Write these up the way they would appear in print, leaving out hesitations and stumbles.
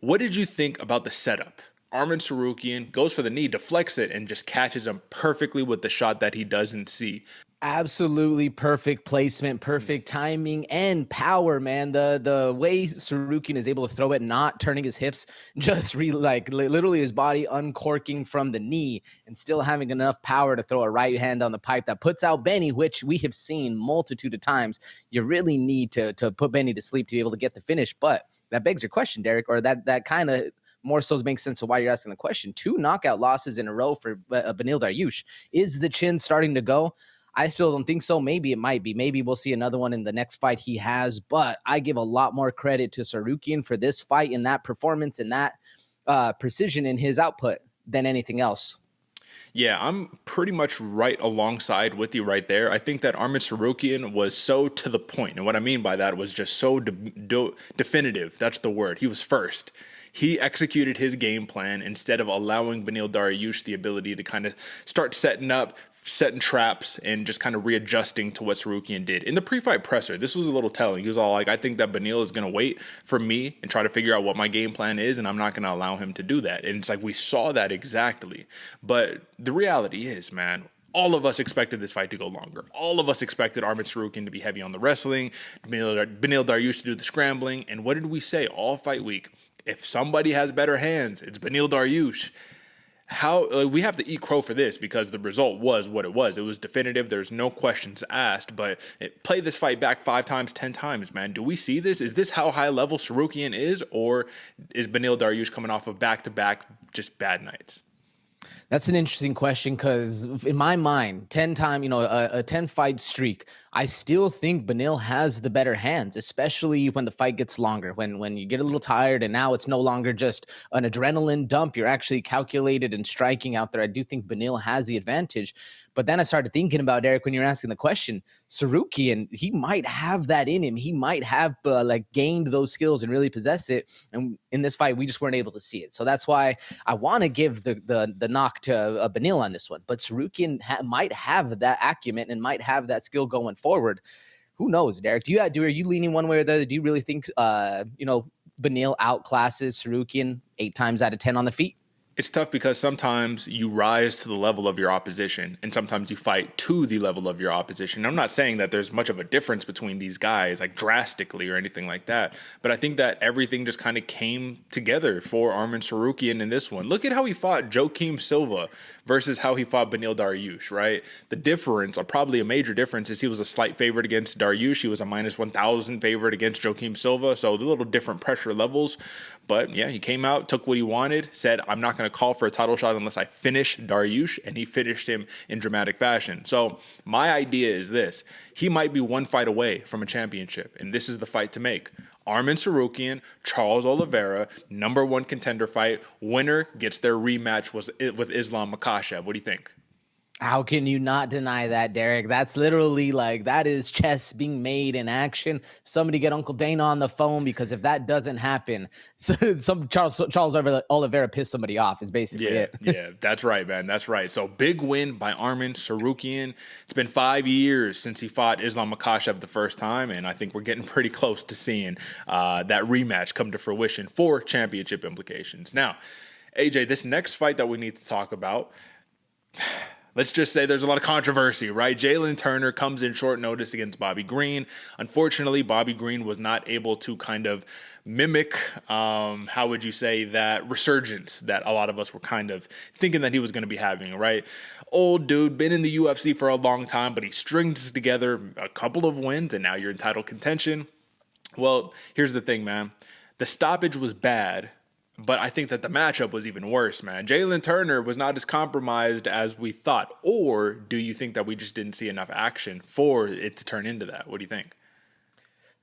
What did you think about the setup? Arman Tsarukyan goes for the knee, deflects it, and just catches him perfectly with the shot that he doesn't see. Absolutely perfect placement, perfect timing, and power, man. The way Sarukian is able to throw it, not turning his hips, just literally his body uncorking from the knee and still having enough power to throw a right hand on the pipe that puts out Benny, which we have seen multitude of times. You really need to put Benny to sleep to be able to get the finish. But that begs your question, Derek, or that kind of more so makes sense of why you're asking the question. 2 knockout losses in a row for Beneil Dariush. Is the chin starting to go? I still don't think so. Maybe it might be. Maybe we'll see another one in the next fight he has. But I give a lot more credit to Tsarukyan for this fight and that performance and that precision in his output than anything else. Yeah, I'm pretty much right alongside with you right there. I think that Arman Tsarukyan was so to the point, and what I mean by that was just so definitive. That's the word. He was first. He executed his game plan instead of allowing Beneil Dariush the ability to kind of start setting traps and just kind of readjusting to what Tsarukyan did. In the pre-fight presser, this was a little telling. He was all like, I think that Beneil is going to wait for me and try to figure out what my game plan is, and I'm not going to allow him to do that. And it's like we saw that exactly. But the reality is, man, all of us expected this fight to go longer. All of us expected Arman Tsarukyan to be heavy on the wrestling, Beneil Dariush to do the scrambling. And what did we say all fight week? If somebody has better hands, it's Beneil Dariush. We have to eat crow for this because the result was what it was. It was definitive. There's no questions asked. But play this fight back 5 times, 10 times, man. Do we see this? Is this how high level Tsarukyan is, or is Beneil Dariush coming off of back-to-back just bad nights? That's an interesting question because in my mind, 10 time, a 10 fight streak, I still think Beneil has the better hands, especially when the fight gets longer, when you get a little tired and now it's no longer just an adrenaline dump. You're actually calculated and striking out there. I do think Beneil has the advantage. But then I started thinking about, Eric, when you're asking the question, Tsarukyan, he might have that in him. He might have gained those skills and really possess it. And in this fight, we just weren't able to see it. So that's why I want to give the knock to Beneil on this one. But Tsarukyan might have that acumen and might have that skill going forward. Who knows, Derek? Are you leaning one way or the other? Do you really think Beneil outclasses Tsarukyan 8 times out of 10 on the feet? It's tough because sometimes you rise to the level of your opposition and sometimes you fight to the level of your opposition. I'm not saying that there's much of a difference between these guys, like drastically or anything like that, but I think that everything just kind of came together for Arman Tsarukyan in this one. Look at how he fought Joaquim Silva versus how he fought Beneil Dariush, right? The difference, or probably a major difference, is he was a slight favorite against Dariush. He was a minus 1,000 favorite against Joaquim Silva, so a little different pressure levels. But yeah, he came out, took what he wanted, said, I'm not going to call for a title shot unless I finish Dariush, and he finished him in dramatic fashion. So my idea is this. He might be 1 fight away from a championship, and this is the fight to make. Arman Tsarukyan, Charles Oliveira, #1 contender fight. Winner gets their rematch with Islam Makhachev. What do you think? How can you not deny that, Derek? That's literally that is chess being made in action. Somebody get Uncle Dana on the phone, because if that doesn't happen, some Charles Oliveira pissed somebody off is basically it. Yeah, that's right, man. That's right. So big win by Arman Tsarukyan. It's been 5 years since he fought Islam Makhachev the first time, and I think we're getting pretty close to seeing that rematch come to fruition for championship implications. Now, AJ, this next fight that we need to talk about, let's just say there's a lot of controversy, right? Jamey-Lyn Turner comes in short notice against Bobby Green. Unfortunately, Bobby Green was not able to kind of mimic, how would you say, that resurgence that a lot of us were kind of thinking that he was going to be having, right? Old dude, been in the UFC for a long time, but he strings together a couple of wins, and now you're in title contention. Well, here's the thing, man. The stoppage was bad, but I think that the matchup was even worse, man. Jamey-Lyn Turner was not as compromised as we thought. Or do you think that we just didn't see enough action for it to turn into that? What do you think?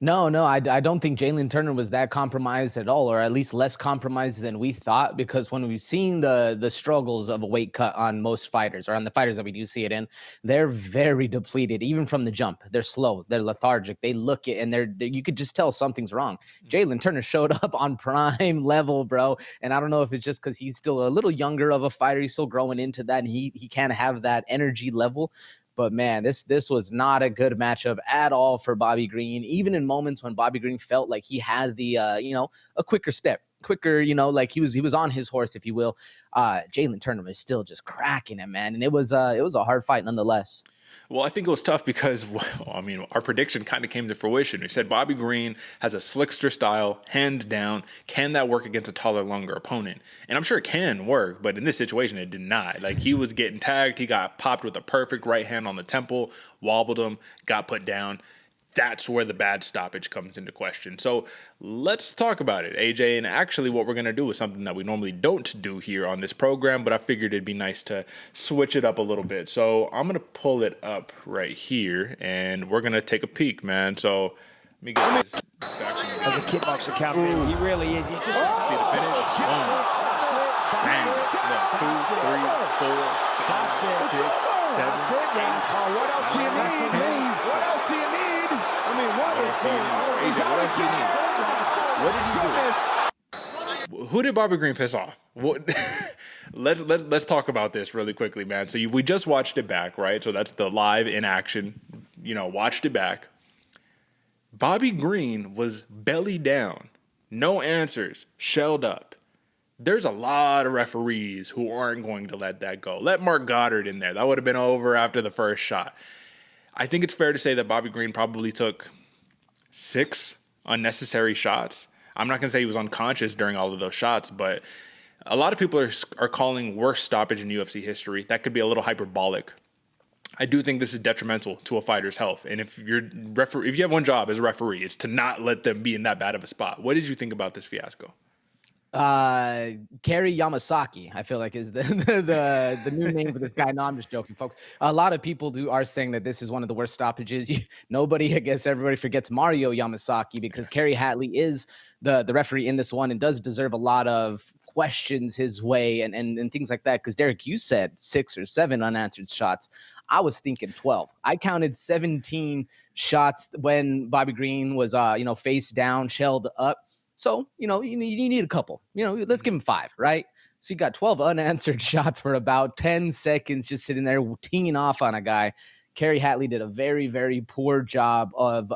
No, I don't think Jamey-Lyn Turner was that compromised at all, or at least less compromised than we thought, because when we've seen the struggles of a weight cut on most fighters, or on the fighters that we do see it in, they're very depleted, even from the jump. They're slow, they're lethargic, they look it, and you could just tell something's wrong. Jamey-Lyn Turner showed up on prime level, bro, and I don't know if it's just because he's still a little younger of a fighter, he's still growing into that, and he can't have that energy level. But man, this was not a good matchup at all for Bobby Green, even in moments when Bobby Green felt like he had the a quicker step quicker, like he was on his horse, if you will. Jamey-Lyn Turner is still just cracking it, man. And it was a hard fight nonetheless. Well, I think it was tough because, well, I mean, our prediction kind of came to fruition. We said Bobby Green has a slickster style, hand down. Can that work against a taller, longer opponent? And I'm sure it can work, but in this situation, it did not. Like, he was getting tagged. He got popped with a perfect right hand on the temple, wobbled him, got put down. That's where the bad stoppage comes into question. So let's talk about it, AJ. And actually what we're going to do is something that we normally don't do here on this program, but I figured it'd be nice to switch it up a little bit. So I'm going to pull it up right here, and we're going to take a peek, man. So let me get this back. As a kickboxer champion, he really is. He's just see the finish. One, bang, look, 2, 3, 4, 5, 6, 7, 8. What else do you need? What else do you need? I mean, what is going on? He's out of gas. What did he do? Who did Bobby Green piss off? What? Let's talk about this really quickly, man. So we just watched it back, right? So that's the live in action. Watched it back. Bobby Green was belly down, no answers, shelled up. There's a lot of referees who aren't going to let that go. Let Mark Goddard in there. That would have been over after the first shot. I think it's fair to say that Bobby Green probably took 6 unnecessary shots. I'm not going to say he was unconscious during all of those shots, but a lot of people are calling worst stoppage in UFC history. That could be a little hyperbolic. I do think this is detrimental to a fighter's health. And if you have one job as a referee, it's to not let them be in that bad of a spot. What did you think about this fiasco? Kerry Yamasaki, I feel like is the new name for this guy. No, I'm just joking, folks. A lot of people are saying that this is one of the worst stoppages. Everybody forgets Mario Yamasaki because Kerry Hatley is the referee in this one and does deserve a lot of questions his way and things like that. Because Derek, you said 6 or 7 unanswered shots. I was thinking 12. I counted 17 shots when Bobby Green was face down, shelled up. So, you need a couple. Let's give him 5, right? So you got 12 unanswered shots for about 10 seconds just sitting there teeing off on a guy. Kerry Hatley did a very, very poor job of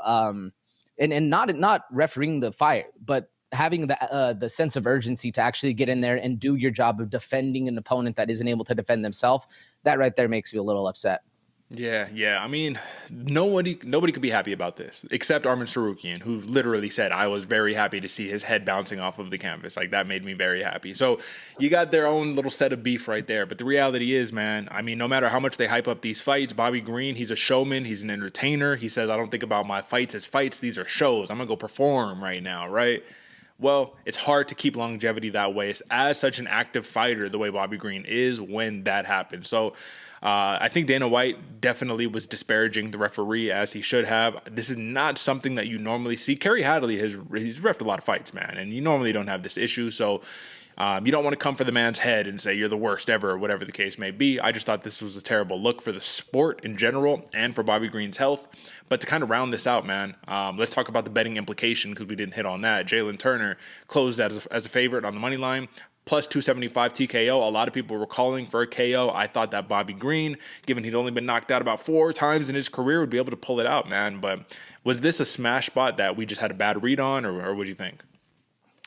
and not refereeing the fight, but having the sense of urgency to actually get in there and do your job of defending an opponent that isn't able to defend themselves. That right there makes you a little upset. Yeah. I mean, nobody could be happy about this except Arman Tsarukyan, who literally said, I was very happy to see his head bouncing off of the canvas. Like, that made me very happy. So you got their own little set of beef right there. But the reality is, man, I mean, no matter how much they hype up these fights, Bobby Green, he's a showman. He's an entertainer. He says, I don't think about my fights as fights. These are shows. I'm going to go perform right now, right? Well, it's hard to keep longevity that way as such an active fighter the way Bobby Green is when that happens. So I think Dana White definitely was disparaging the referee as he should have. This is not something that you normally see. Kerry Hatley he's reffed a lot of fights, man, and you normally don't have this issue. So you don't want to come for the man's head and say you're the worst ever or whatever the case may be. I just thought this was a terrible look for the sport in general and for Bobby Green's health. But to kind of round this out, man, let's talk about the betting implication because we didn't hit on that. Jamey-Lyn Turner closed as a favorite on the money line, plus 275 TKO. A lot of people were calling for a KO. I thought that Bobby Green, given he'd only been knocked out about 4 times in his career, would be able to pull it out, man. But was this a smash spot that we just had a bad read on, or what do you think?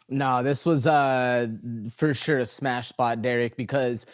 No, this was for sure a smash spot, Derek, because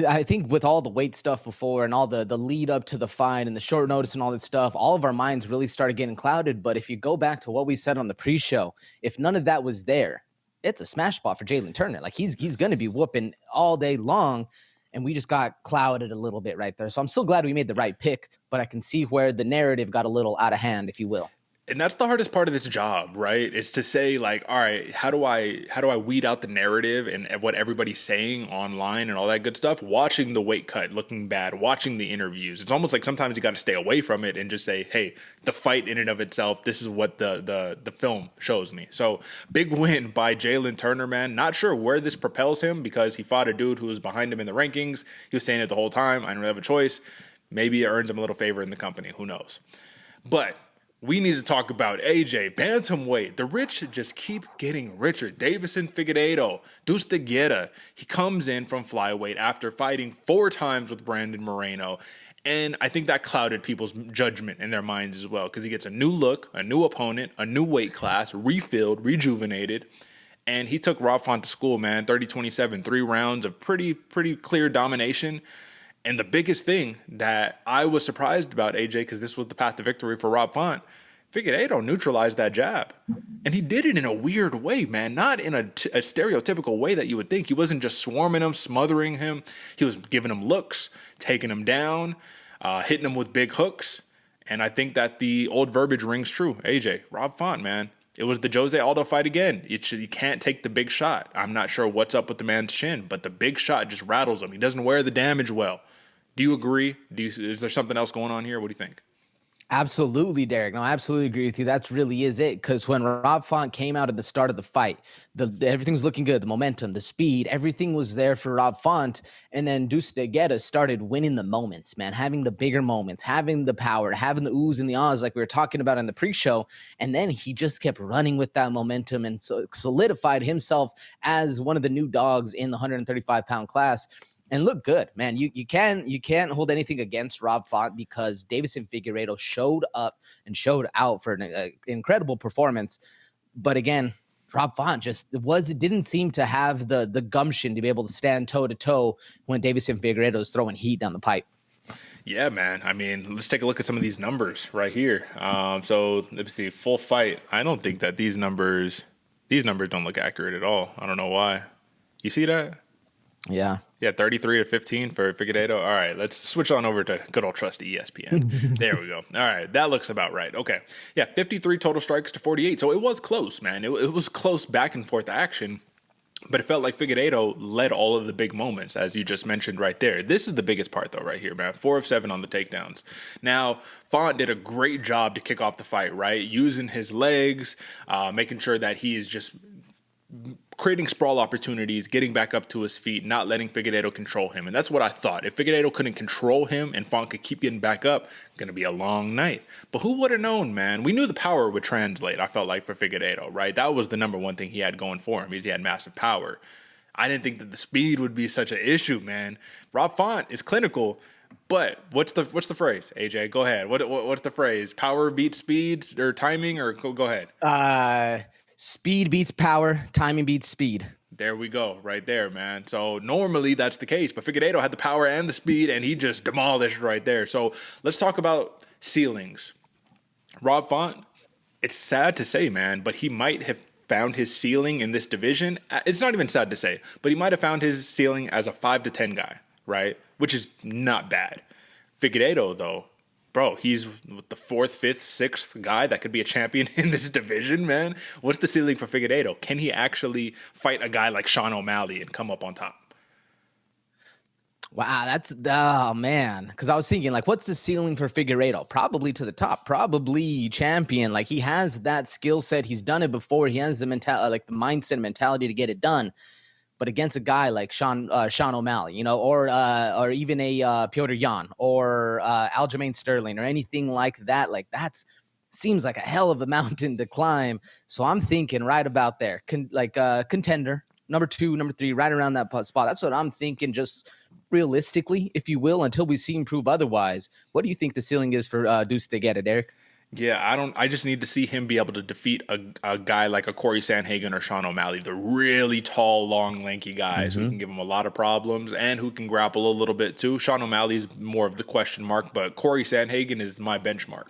I think with all the weight stuff before and all the lead up to the fight and the short notice and all that stuff, all of our minds really started getting clouded. But if you go back to what we said on the pre-show, if none of that was there, it's a smash spot for Jamey-Lyn Turner. Like he's going to be whooping all day long. And we just got clouded a little bit right there. So I'm still glad we made the right pick, but I can see where the narrative got a little out of hand, if you will. And that's the hardest part of this job, right? Is to say like, all right, how do I weed out the narrative and what everybody's saying online and all that good stuff? Watching the weight cut looking bad, watching the interviews. It's almost like sometimes you got to stay away from it and just say, hey, the fight in and of itself, this is what the film shows me. So big win by Jamey-Lyn Turner, man. Not sure where this propels him because he fought a dude who was behind him in the rankings. He was saying it the whole time. I don't really have a choice. Maybe it earns him a little favor in the company. Who knows? But we need to talk about AJ, bantamweight. The rich just keep getting richer. Davison Figueiredo, Deuce de Guerra. He comes in from flyweight after fighting 4 times with Brandon Moreno. And I think that clouded people's judgment in their minds as well because he gets a new look, a new opponent, a new weight class, refilled, rejuvenated. And he took Rob Font to school, man. 30-27, 3 rounds of pretty clear domination. And the biggest thing that I was surprised about, AJ, because this was the path to victory for Rob Font, Figueiredo neutralized that jab. And he did it in a weird way, man. Not in a stereotypical way that you would think. He wasn't just swarming him, smothering him. He was giving him looks, taking him down, hitting him with big hooks. And I think that the old verbiage rings true. AJ, Rob Font, man. It was the Jose Aldo fight again. You can't take the big shot. I'm not sure what's up with the man's chin, but the big shot just rattles him. He doesn't wear the damage well. Do you agree? Is there something else going on here? What do you think? Absolutely, Derek. No, I absolutely agree with you. That's really is it. Because when Rob Font came out at the start of the fight, everything was looking good. The momentum, the speed, everything was there for Rob Font. And then Deuce Deguetta started winning the moments, man, having the bigger moments, having the power, having the oohs and the ahs like we were talking about in the pre-show. And then he just kept running with that momentum and so solidified himself as one of the new dogs in the 135-pound class. And look good, man. You can't hold anything against Rob Font because Deiveson Figueiredo showed up and showed out for an incredible performance. But again, Rob Font didn't seem to have the gumption to be able to stand toe to toe when Deiveson Figueiredo is throwing heat down the pipe. Yeah, man. I mean, let's take a look at some of these numbers right here. So let's see, full fight. I don't think that these numbers don't look accurate at all. I don't know why. You see that? Yeah. Yeah, 33-15 for Figueiredo. All right, let's switch on over to good old trusty ESPN. There we go. All right, that looks about right. Okay. Yeah, 53 total strikes to 48. So it was close, man. It was close back and forth action. But it felt like Figueiredo led all of the big moments, as you just mentioned right there. This is the biggest part, though, right here, man. 4 of 7 on the takedowns. Now, Font did a great job to kick off the fight, right? Using his legs, making sure that he is just creating sprawl opportunities, getting back up to his feet, not letting Figueiredo control him. And that's what I thought. If Figueiredo couldn't control him and Font could keep getting back up, going to be a long night. But who would have known, man? We knew the power would translate, I felt like, for Figueiredo, right? That was the number one thing he had going for him. He had massive power. I didn't think that the speed would be such an issue, man. Rob Font is clinical, but what's the phrase, AJ? Go ahead. What's the phrase? Power beats speed or timing, or go ahead. Speed beats power, timing beats speed. There we go, right there, man. So normally that's the case, but Figueiredo had the power and the speed, and he just demolished right there. So let's talk about ceilings. Rob Font, it's sad to say, man, but he might have found his ceiling in this division. It's not even sad to say, but he might have found his ceiling as a 5 to 10 guy, right? Which is not bad. Figueiredo, though, bro, he's the 4th, 5th, 6th guy that could be a champion in this division, man. What's the ceiling for Figueiredo? Can he actually fight a guy like Sean O'Malley and come up on top? Wow, oh man. Because I was thinking, like, what's the ceiling for Figueiredo? Probably to the top, probably champion. Like, he has that skill set. He's done it before. He has the the mindset and mentality to get it done. But against a guy like Sean O'Malley, you know, or even a Piotr Jan or Aljamain Sterling or anything like that seems like a hell of a mountain to climb. So I'm thinking right about there, contender, number 2, number 3, right around that spot. That's what I'm thinking, just realistically, if you will, until we see him prove otherwise. What do you think the ceiling is for Deuce Deguetta, Derek? Yeah, I just need to see him be able to defeat a guy like a Corey Sandhagen or Sean O'Malley, the really tall, long, lanky guys who can give him a lot of problems and who can grapple a little bit too. Sean O'Malley's more of the question mark, but Corey Sandhagen is my benchmark.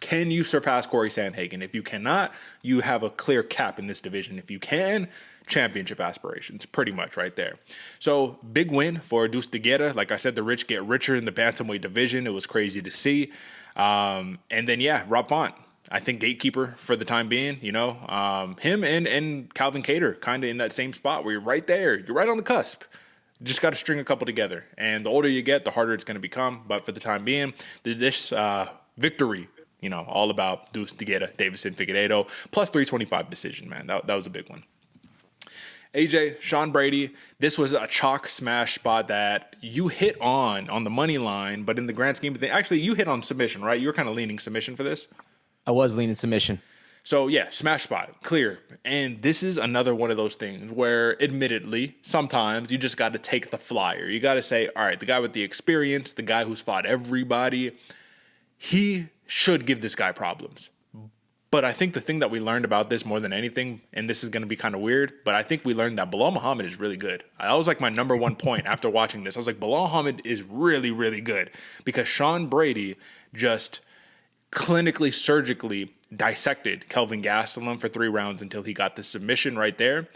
Can you surpass Corey Sandhagen? If you cannot, you have a clear cap in this division. If you can, championship aspirations, pretty much right there. So big win for Deuce Deguetta. Like I said, the rich get richer in the bantamweight division. It was crazy to see. And then, yeah, Rob Font, I think gatekeeper for the time being, you know, him and Calvin Kattar kind of in that same spot where you're right there. You're right on the cusp. You just got to string a couple together. And the older you get, the harder it's going to become. But for the time being, this victory, you know, all about Deuce Deguetta, Deiveson Figueiredo, plus 325 decision, man. That was a big one. AJ, Sean Brady, this was a chalk smash spot that you hit on the money line, but in the grand scheme of things, actually, you hit on submission, right? You were kind of leaning submission for this. I was leaning submission. So, yeah, smash spot, clear. And this is another one of those things where, admittedly, sometimes you just got to take the flyer. You got to say, all right, the guy with the experience, the guy who's fought everybody, he should give this guy problems. But I think the thing that we learned about this more than anything, and this is going to be kind of weird, but I think we learned that Bilal Muhammad is really good. That was like my number one point after watching this. I was like, Bilal Muhammad is really, really good, because Sean Brady just clinically, surgically dissected Kelvin Gastelum for 3 rounds until he got the submission right there.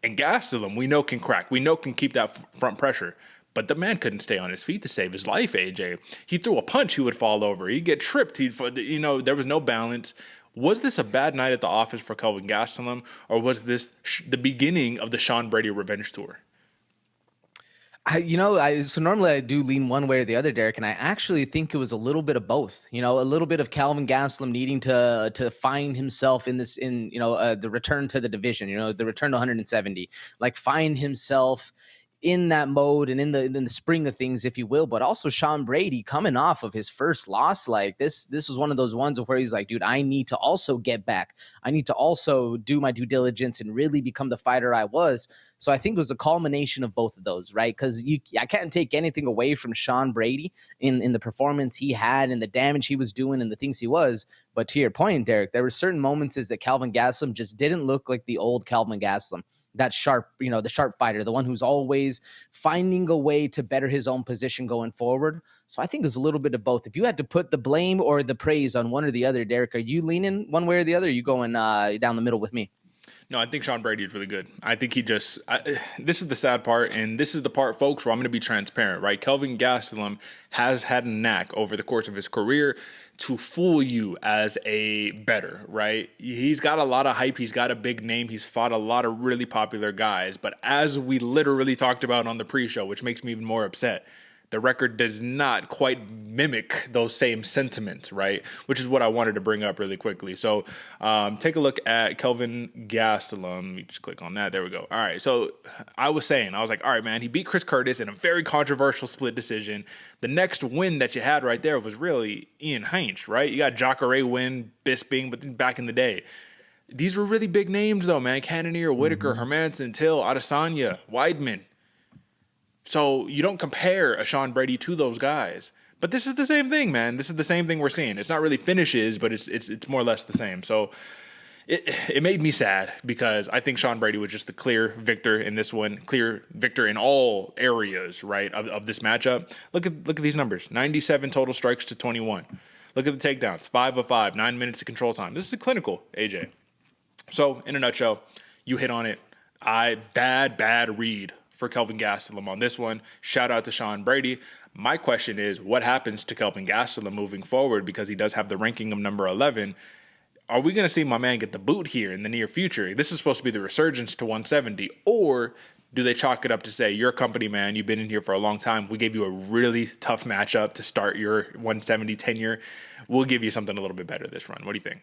And Gastelum, we know can crack. We know can keep that front pressure. But the man couldn't stay on his feet to save his life, AJ. He threw a punch, he would fall over. He'd get tripped. There was no balance. Was this a bad night at the office for Kelvin Gastelum, or was this the beginning of the Sean Brady revenge tour? So normally I do lean one way or the other, Derek, and I actually think it was a little bit of both. A little bit of Calvin Gastelum needing to find himself in the return to the division, the return to 170, like find himself in that mode and in the spring of things, if you will. But also Sean Brady coming off of his first loss, like this was one of those ones where he's like, dude, I need to also get back. I need to also do my due diligence and really become the fighter I was. So I think it was a culmination of both of those, right? Because I can't take anything away from Sean Brady in the performance he had and the damage he was doing and the things he was. But to your point, Derek, there were certain moments that Calvin Gastelum just didn't look like the old Calvin Gastelum. That sharp, the sharp fighter, the one who's always finding a way to better his own position going forward. So I think there's a little bit of both. If you had to put the blame or the praise on one or the other, Derek, are you leaning one way or the other? Or are you going down the middle with me? No, I think Sean Brady is really good. I think this is the sad part, and this is the part, folks, where I'm going to be transparent, right? Kelvin Gastelum has had a knack over the course of his career to fool you as a bettor, right? He's got a lot of hype. He's got a big name. He's fought a lot of really popular guys. But as we literally talked about on the pre-show, which makes me even more upset, the record does not quite mimic those same sentiments, right? Which is what I wanted to bring up really quickly. So take a look at Kelvin Gastelum. Let me just click on that. There we go. All right. So I was like, all right, man, he beat Chris Curtis in a very controversial split decision. The next win that you had right there was really Ian Heinz, right? You got Jacare win, Bisping, but back in the day. These were really big names, though, man. Cannonier, Whitaker, Hermanson, Till, Adesanya, Weidman. So you don't compare a Sean Brady to those guys. But this is the same thing, man. This is the same thing we're seeing. It's not really finishes, but it's more or less the same. So it made me sad, because I think Sean Brady was just the clear victor in this one, clear victor in all areas, right, of this matchup. Look at these numbers. 97 total strikes to 21. Look at the takedowns. 5 of 5, 9 minutes of control time. This is clinical, AJ. So in a nutshell, you hit on it. Bad read for Kelvin Gastelum on this one. Shout out to Sean Brady. My question is, what happens to Kelvin Gastelum moving forward, because he does have the ranking of number 11? Are we going to see my man get the boot here in the near future? This is supposed to be the resurgence to 170, or do they chalk it up to say, you're a company man, you've been in here for a long time, we gave you a really tough matchup to start your 170 tenure, we'll give you something a little bit better this run? What do you think?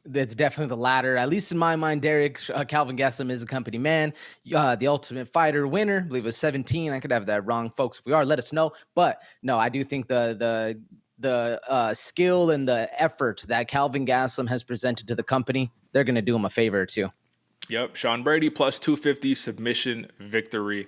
That's definitely the latter. At least in my mind, Derek, Calvin Gastelum is a company man. The Ultimate Fighter winner, I believe it was 17. I could have that wrong, folks. If we are, let us know. But no, I do think the skill and the effort that Calvin Gastelum has presented to the company, they're going to do him a favor or two. Yep, Sean Brady plus 250 submission victory.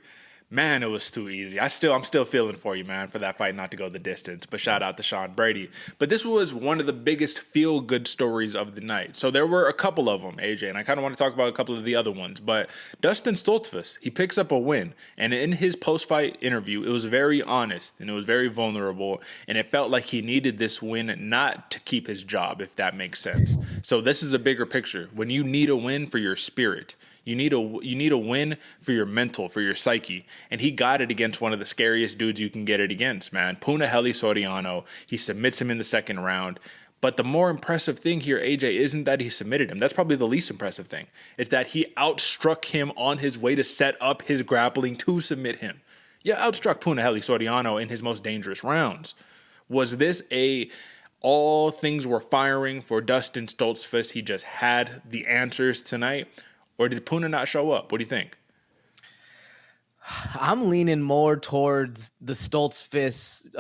Man, it was too easy. I'm still feeling for you, man, for that fight not to go the distance. But shout out to Sean Brady. But this was one of the biggest feel-good stories of the night. So there were a couple of them, AJ, and I kind of want to talk about a couple of the other ones. But Dustin Stoltzfus, he picks up a win. And in his post-fight interview, it was very honest and it was very vulnerable. And it felt like he needed this win not to keep his job, if that makes sense. So this is a bigger picture. When you need a win for your spirit, you need a win for your mental, for your psyche. And he got it against one of the scariest dudes you can get it against, man. Punahele Soriano. He submits him in the second round. But the more impressive thing here, AJ, isn't that he submitted him. That's probably the least impressive thing. It's that he outstruck him on his way to set up his grappling to submit him. Yeah, outstruck Punahele Soriano in his most dangerous rounds. Was this all things were firing for Dustin Stoltzfus? He just had the answers tonight? Or did Puna not show up? What do you think? I'm leaning more towards the Stoltzfus,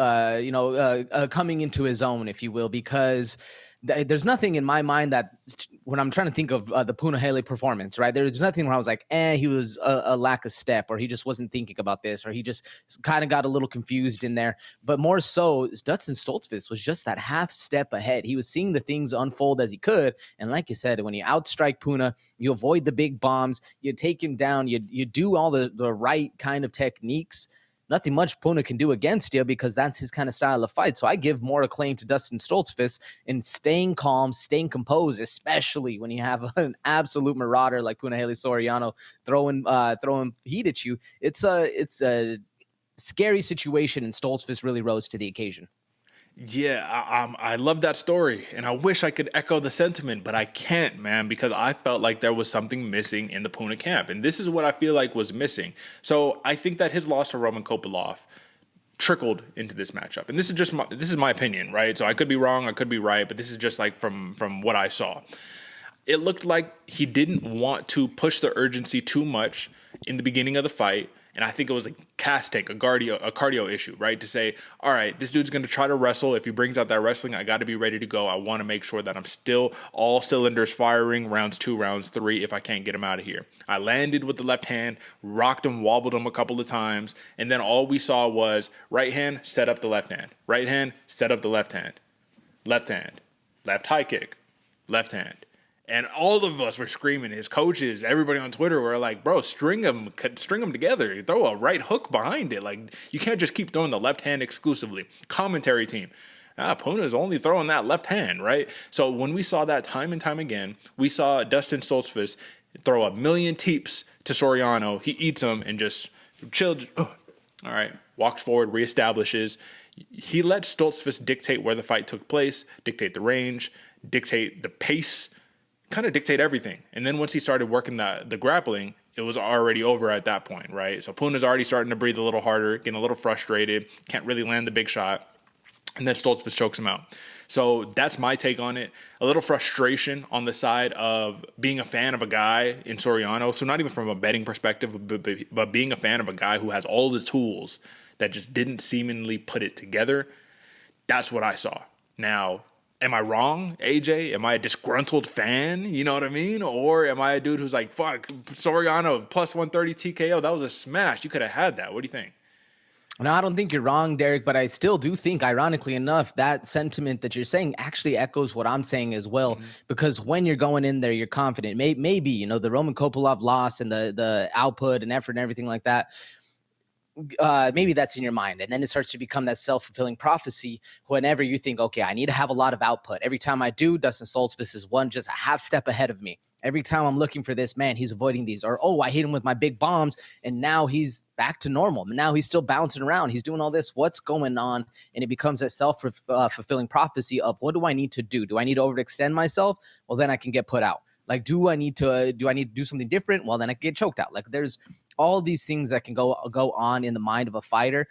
coming into his own, if you will, because there's nothing in my mind that when I'm trying to think of the Punahele performance, right? There's nothing where I was like, he was a lack of step, or he just wasn't thinking about this, or he just kind of got a little confused in there. But more so, Dustin Stoltzfus was just that half step ahead. He was seeing the things unfold as he could. And like you said, when you outstrike Puna, you avoid the big bombs, you take him down, you do all the right kind of techniques. Nothing much Puna can do against you because that's his kind of style of fight. So I give more acclaim to Dustin Stoltzfus in staying calm, staying composed, especially when you have an absolute marauder like Punahele Soriano throwing heat at you. It's a scary situation, and Stoltzfus really rose to the occasion. Yeah, I love that story, and I wish I could echo the sentiment, but I can't, man, because I felt like there was something missing in the Puna camp, and this is what I feel like was missing. So I think that his loss to Roman Kopylov trickled into this matchup, and this is my opinion, right? So I could be wrong, I could be right, but this is just like from what I saw. It looked like he didn't want to push the urgency too much in the beginning of the fight. And I think it was a cast tank, a cardio issue, right? To say, all right, this dude's going to try to wrestle. If he brings out that wrestling, I got to be ready to go. I want to make sure that I'm still all cylinders firing, rounds 2, rounds 3, if I can't get him out of here. I landed with the left hand, rocked him, wobbled him a couple of times. And then all we saw was right hand, set up the left hand. Right hand, set up the left hand. Left hand, left high kick, left hand. And all of us were screaming. His coaches, everybody on Twitter were like, bro, string them together. Throw a right hook behind it. Like, you can't just keep throwing the left hand exclusively. Commentary team. Puna's only throwing that left hand, right? So when we saw that time and time again, we saw Dustin Stoltzfus throw a million teeps to Soriano. He eats them and just chilled. All right, walks forward, reestablishes. He let Stoltzfus dictate where the fight took place, dictate the range, dictate the pace, kind of dictate everything. And then once he started working the grappling, it was already over at that point, right? So Puna's already starting to breathe a little harder, getting a little frustrated, can't really land the big shot. And then Stoltzfus chokes him out. So that's my take on it. A little frustration on the side of being a fan of a guy in Soriano. So not even from a betting perspective, but being a fan of a guy who has all the tools that just didn't seemingly put it together. That's what I saw. Now, am I wrong, AJ? Am I a disgruntled fan? You know what I mean? Or am I a dude who's like, fuck, Soriano, plus 130 TKO. That was a smash. You could have had that. What do you think? No, I don't think you're wrong, Derek, but I still do think, ironically enough, that sentiment that you're saying actually echoes what I'm saying as well. Because when you're going in there, you're confident. Maybe, you know, the Roman Kopylov loss and the output and effort and everything like that, maybe that's in your mind. And then it starts to become that self-fulfilling prophecy whenever you think, okay, I need to have a lot of output. Every time I do, Dustin Stoltzfus is just a half step ahead of me. Every time I'm looking for this, man, he's avoiding these. Or, oh, I hit him with my big bombs, and now he's back to normal. Now he's still bouncing around. He's doing all this. What's going on? And it becomes that self-fulfilling prophecy of, what do I need to do? Do I need to overextend myself? Well, then I can get put out. Like, do I need to do something different? Well, then I can get choked out. Like, there's all these things that can go on in the mind of a fighter.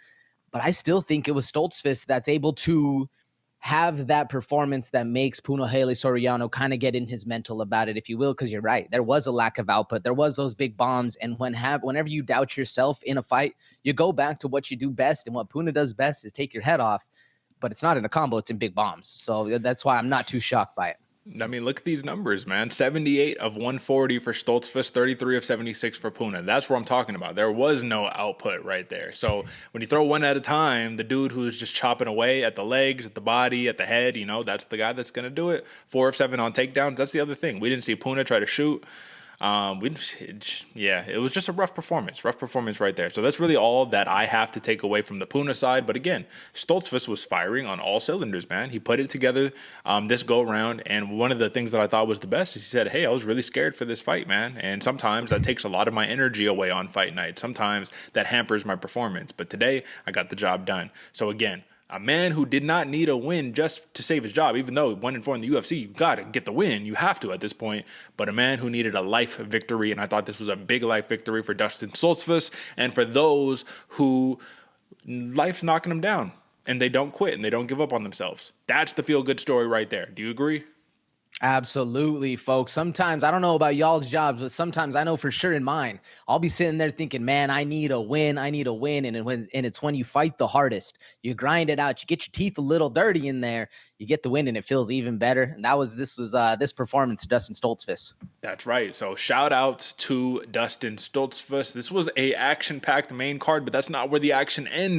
But I still think it was Stoltzfus that's able to have that performance that makes Punahele Soriano kind of get in his mental about it, if you will, because you're right. There was a lack of output. There was those big bombs. And whenever you doubt yourself in a fight, you go back to what you do best. And what Puna does best is take your head off. But it's not in a combo. It's in big bombs. So that's why I'm not too shocked by it. I mean, look at these numbers, man. 78 of 140 for Stoltzfus, 33 of 76 for Puna. That's what I'm talking about. There was no output right there. So when you throw one at a time, the dude who's just chopping away at the legs, at the body, at the head, you know, that's the guy that's going to do it. 4 of 7 on takedowns. That's the other thing. We didn't see Puna try to shoot. It was just a rough performance right there. So that's really all that I have to take away from the Puna side. But again, Stoltzfus was firing on all cylinders, man. He put it together this go around. And one of the things that I thought was the best is he said, hey, I was really scared for this fight, man. And sometimes that takes a lot of my energy away on fight night. Sometimes that hampers my performance. But today I got the job done. So again, a man who did not need a win just to save his job, even though 1-4 in the UFC, you got to get the win. You have to at this point. But a man who needed a life victory, and I thought this was a big life victory for Dustin Stoltzfus and for those who life's knocking them down and they don't quit and they don't give up on themselves. That's the feel-good story right there. Do you agree? Absolutely, folks. Sometimes I don't know about y'all's jobs, but sometimes I know for sure in mine, I'll be sitting there thinking, "Man, I need a win. I need a win." And it's when you fight the hardest, you grind it out, you get your teeth a little dirty in there, you get the win, and it feels even better. And this performance, Dustin Stoltzfus. That's right. So shout out to Dustin Stoltzfus. This was a action-packed main card, but that's not where the action ends.